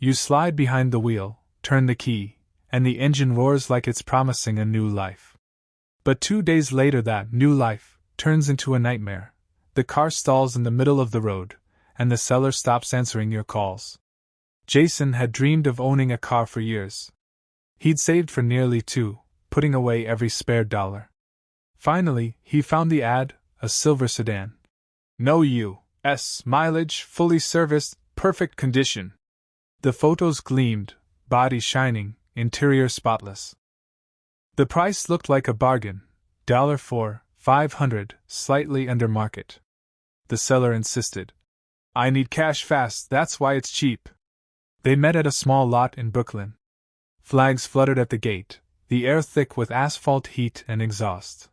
You slide behind the wheel, turn the key, and the engine roars like it's promising a new life. But 2 days later, that new life turns into a nightmare. The car stalls in the middle of the road, and the seller stops answering your calls. Jason had dreamed of owning a car for years. He'd saved for nearly 2, putting away every spare dollar. Finally, he found the ad, a silver sedan. No U.S. mileage, fully serviced, perfect condition. The photos gleamed, body shining, interior spotless. The price looked like a bargain, $4,500, slightly under market. The seller insisted. I need cash fast, that's why it's cheap. They met at a small lot in Brooklyn. Flags fluttered at the gate, the air thick with asphalt heat and exhaust.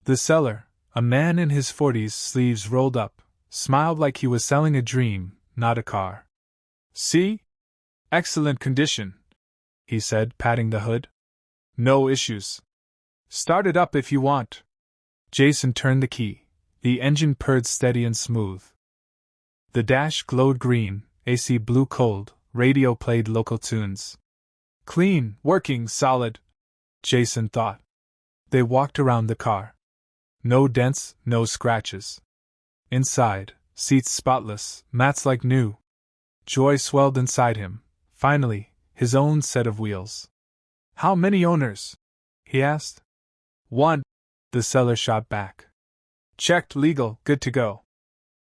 The seller, a man in his 40s, sleeves rolled up, smiled like he was selling a dream, not a car. See? Excellent condition, he said, patting the hood. No issues. Start it up if you want. Jason turned the key. The engine purred steady and smooth. The dash glowed green, AC blew cold, radio played local tunes. Clean, working, solid, Jason thought. They walked around the car. No dents, no scratches. Inside, seats spotless, mats like new. Joy swelled inside him. Finally, his own set of wheels. How many owners? He asked. 1, the seller shot back. Checked, legal, good to go.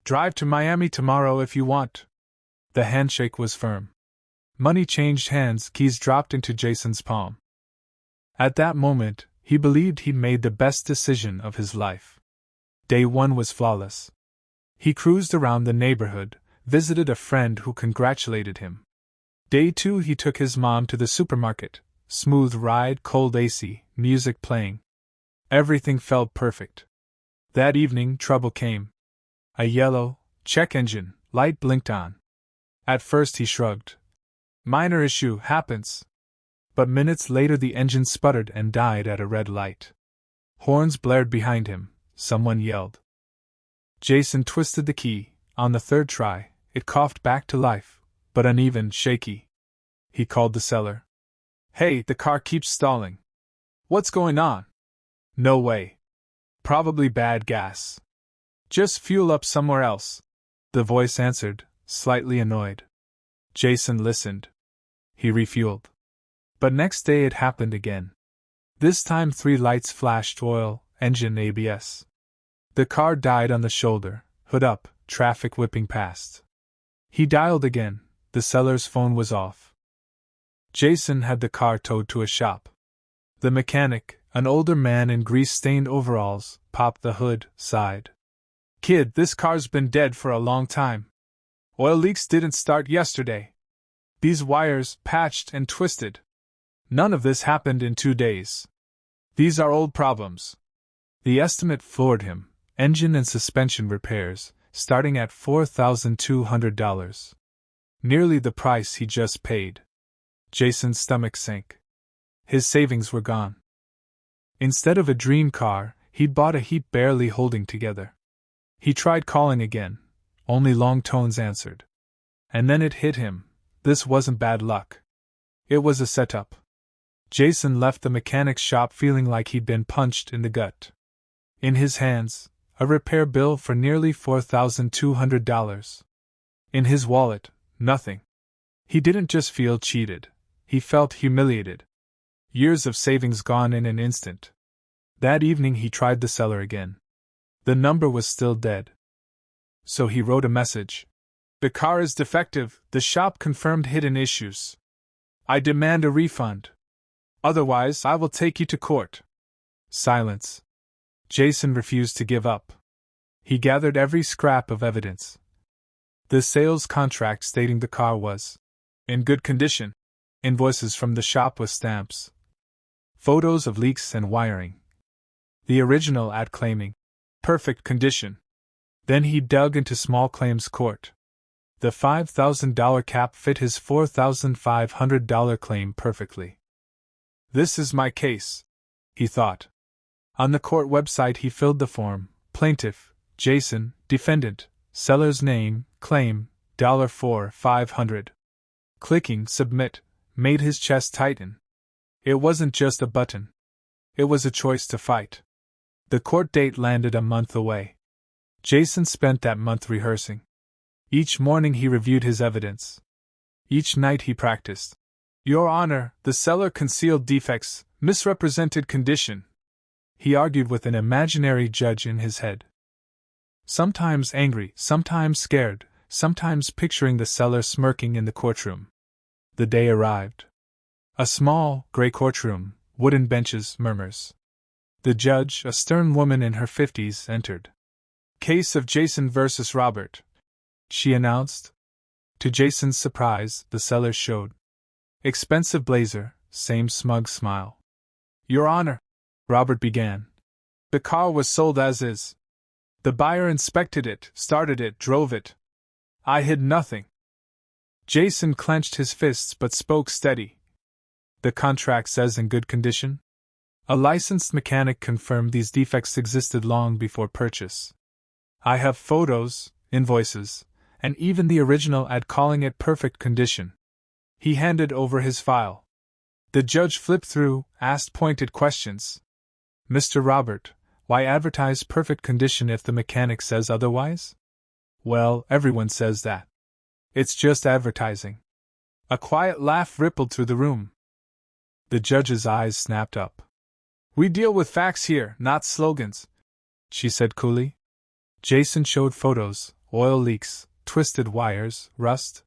Drive to Miami tomorrow if you want. The handshake was firm. Money changed hands, keys dropped into Jason's palm. At that moment, he believed he'd made the best decision of his life. Day 1 was flawless. He cruised around the neighborhood, visited a friend who congratulated him. Day 2 he took his mom to the supermarket. Smooth ride, cold AC, music playing. Everything felt perfect. That evening, trouble came. A yellow, check engine light blinked on. At first he shrugged. Minor issue, happens. But minutes later the engine sputtered and died at a red light. Horns blared behind him. Someone yelled. Jason twisted the key. On the 3rd try, it coughed back to life, but uneven, shaky. He called the seller. Hey, the car keeps stalling. What's going on? No way. Probably bad gas. Just fuel up somewhere else. The voice answered, slightly annoyed. Jason listened. He refueled. But next day it happened again. This time 3 lights flashed: oil, engine, ABS. The car died on the shoulder, hood up, traffic whipping past. He dialed again. The seller's phone was off. Jason had the car towed to a shop. The mechanic, an older man in grease-stained overalls, popped the hood, sighed. Kid, this car's been dead for a long time. Oil leaks didn't start yesterday. These wires, patched and twisted. None of this happened in 2 days. These are old problems. The estimate floored him. Engine and suspension repairs, starting at $4,200. Nearly the price he just paid. Jason's stomach sank. His savings were gone. Instead of a dream car, he'd bought a heap barely holding together. He tried calling again. Only long tones answered. And then it hit him. This wasn't bad luck. It was a setup. Jason left the mechanic's shop feeling like he'd been punched in the gut. In his hands, a repair bill for nearly $4,200. In his wallet, nothing. He didn't just feel cheated. He felt humiliated. Years of savings gone in an instant. That evening he tried the seller again. The number was still dead. So he wrote a message. The car is defective, the shop confirmed hidden issues. I demand a refund. Otherwise, I will take you to court. Silence. Jason refused to give up. He gathered every scrap of evidence. The sales contract stating the car was in good condition. Invoices from the shop with stamps. Photos of leaks and wiring. The original ad claiming perfect condition. Then he dug into small claims court. The $5,000 cap fit his $4,500 claim perfectly. This is my case, he thought. On the court website he filled the form. Plaintiff, Jason, defendant, seller's name, claim, $4,500. Clicking submit made his chest tighten. It wasn't just a button. It was a choice to fight. The court date landed a month away. Jason spent that month rehearsing. Each morning he reviewed his evidence. Each night he practiced. Your Honor, the seller concealed defects, misrepresented condition. He argued with an imaginary judge in his head. Sometimes angry, sometimes scared, sometimes picturing the seller smirking in the courtroom. The day arrived. A small, gray courtroom, wooden benches, murmurs. The judge, a stern woman in her 50s, entered. Case of Jason versus Robert, she announced. To Jason's surprise, the seller showed. Expensive blazer, same smug smile. Your Honor, Robert began. The car was sold as is. The buyer inspected it, started it, drove it. I hid nothing. Jason clenched his fists but spoke steady. The contract says in good condition? A licensed mechanic confirmed these defects existed long before purchase. I have photos, invoices, and even the original ad calling it perfect condition. He handed over his file. The judge flipped through, asked pointed questions. Mr. Robert, why advertise perfect condition if the mechanic says otherwise? Well, everyone says that. It's just advertising. A quiet laugh rippled through the room. The judge's eyes snapped up. We deal with facts here, not slogans, she said coolly. Jason showed photos, oil leaks, twisted wires, rust.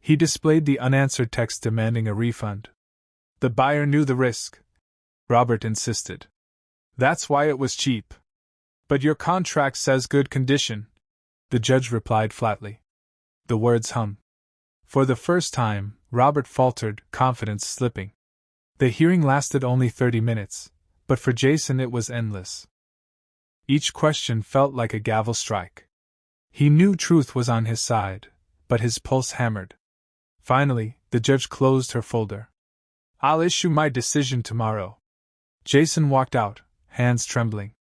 He displayed the unanswered text demanding a refund. The buyer knew the risk. Robert insisted. That's why it was cheap. But your contract says good condition, the judge replied flatly. The words hung. For the first time, Robert faltered, confidence slipping. The hearing lasted only 30 minutes, but for Jason it was endless. Each question felt like a gavel strike. He knew truth was on his side, but his pulse hammered. Finally, the judge closed her folder. I'll issue my decision tomorrow. Jason walked out, hands trembling.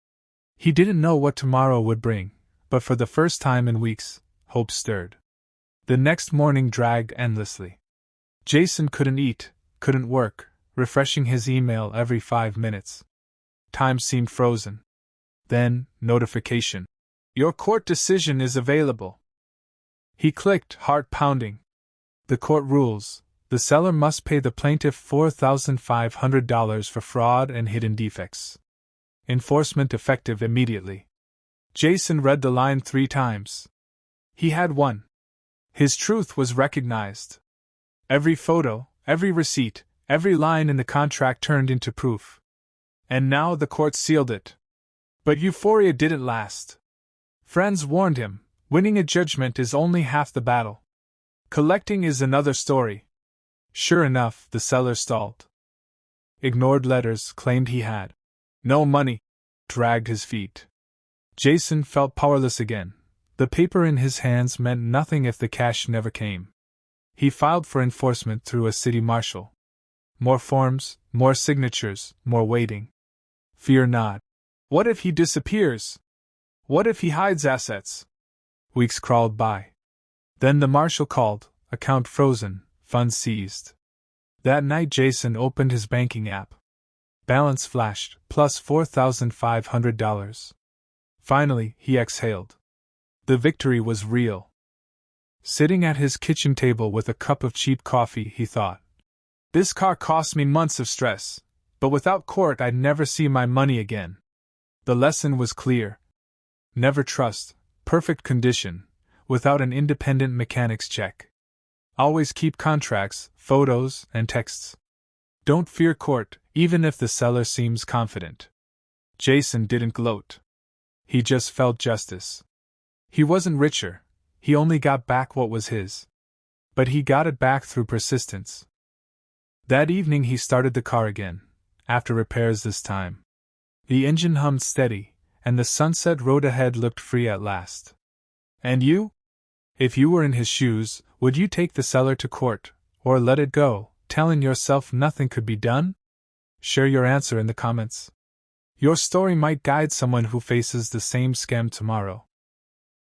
He didn't know what tomorrow would bring, but for the first time in weeks, hope stirred. The next morning dragged endlessly. Jason couldn't eat, couldn't work, refreshing his email every 5 minutes. Time seemed frozen. Then, notification. Your court decision is available. He clicked, heart pounding. The court rules. The seller must pay the plaintiff $4,500 for fraud and hidden defects. Enforcement effective immediately. Jason read the line 3 times. He had won. His truth was recognized. Every photo, every receipt, every line in the contract turned into proof. And now the court sealed it. But euphoria didn't last. Friends warned him, winning a judgment is only half the battle. Collecting is another story. Sure enough, the seller stalled. Ignored letters claimed he had no money, dragged his feet. Jason felt powerless again. The paper in his hands meant nothing if the cash never came. He filed for enforcement through a city marshal. More forms, more signatures, more waiting. Fear not. What if he disappears? What if he hides assets? Weeks crawled by. Then the marshal called, account frozen, funds seized. That night Jason opened his banking app. Balance flashed, plus $4,500. Finally, he exhaled. The victory was real. Sitting at his kitchen table with a cup of cheap coffee, he thought. This car cost me months of stress, but without court I'd never see my money again. The lesson was clear. Never trust, perfect condition, without an independent mechanic's check. Always keep contracts, photos, and texts. Don't fear court, even if the seller seems confident. Jason didn't gloat. He just felt justice. He wasn't richer, he only got back what was his. But he got it back through persistence. That evening he started the car again, after repairs this time. The engine hummed steady, and the sunset road ahead looked free at last. And you? If you were in his shoes, would you take the seller to court, or let it go, telling yourself nothing could be done? Share your answer in the comments. Your story might guide someone who faces the same scam tomorrow.